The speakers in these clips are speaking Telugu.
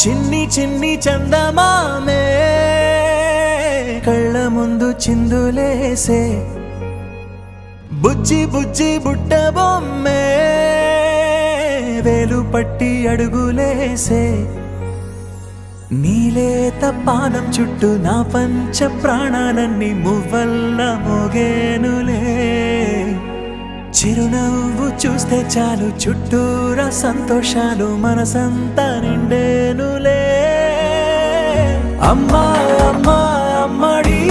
చిన్ని చిన్ని చందమామే కళ్ళ ముందు చిందులేసే బుజ్జి బుజ్జి బుట్ట బొమ్మే వేలు పట్టి అడుగులేసే నీలేత పానం చుట్టూ నా పంచ ప్రాణాలన్నీ మువ్వల్ల మోగేనులే చిరునవ్వు చూస్తే చాలు చుట్టూరా సంతోషాలు మనసంతా నిండేనులే అమ్మా అమ్మా అమ్మడి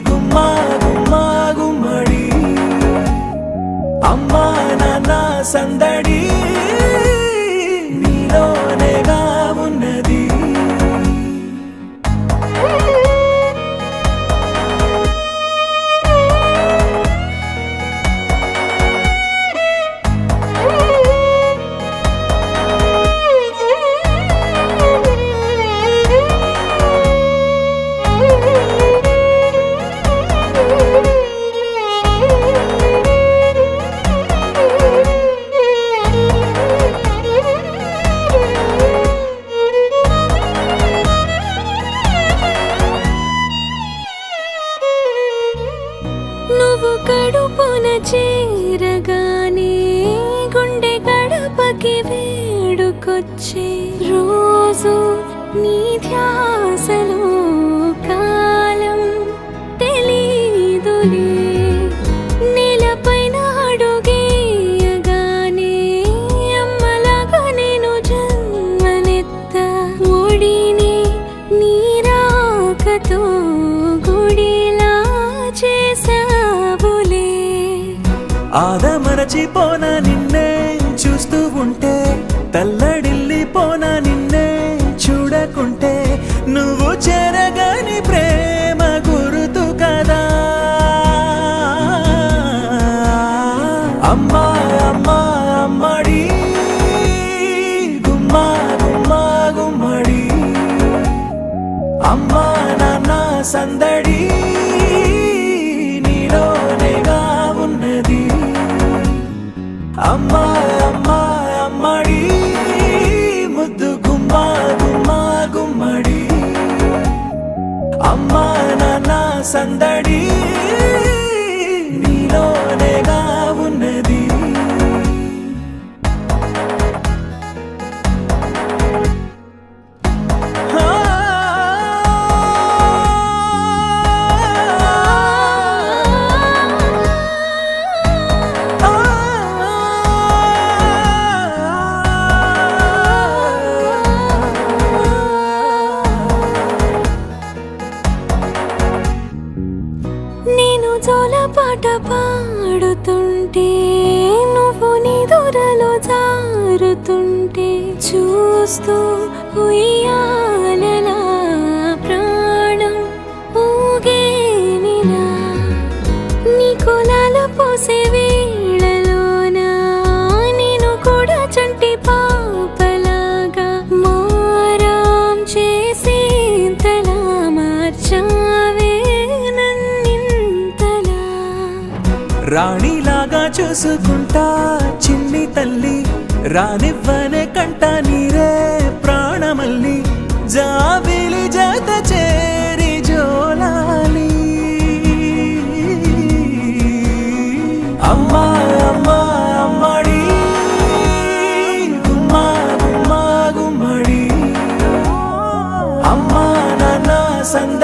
గుమ్మా గుమ్మా గుమ్మడి అమ్మా నాన్న సందడి నీలోనేగా ఉన్నది నువ్వు కడుపున చేరగానే గుండె గడపకి వేడుకొచ్చే రోజు నీ ధ్యాసలో కాలం తెలీదులే నేలపైన అడుగేయగానే అమ్మలాగా నేను జన్మనెత్త ఒడిని నీ రాకతో గుడిలా చేసావులే ఆదమరచిపోనా నిన్నే చూస్తూ ఉంటే తల్లడిల్లిపోనా నిన్నే చూడకుంటే నువ్వు చెరగని ప్రేమ గురుతు కదా అమ్మా అమ్మా అమ్మడి గుమ్మా గుమ్మా గుమ్మడి అమ్మా నాన్న సందడి నీలోనేగా ఉన్నది అమ్మా అమ్మా అమ్మడి ముద్దు గుమ్మా గుమ్మా గుమ్మడి అమ్మా నాన్న సందడి నీలోనేగా ఉన్నది నేను జోలపాట పాడుతుంటే నువ్వు నిదురలో జారుతుంటే చూస్తూ ఉయ్యాలలా ప్రాణం ఊగేనిలా నీ కులాల పోసే వేళలోన నేను కూడా చంటి పాపలాగా మారాం చేసేంతలా మార్చావే రాణిలాగా చూసుకుంటా చిన్ని తల్లి రానివ్వనే కంట నీరే ప్రాణమల్లి జాబిలి జత చేరి జోలాలి అమ్మా అమ్మా అమ్మడి గుమ్మా గుమ్మా గుమ్మడి అమ్మా నాన్న సంద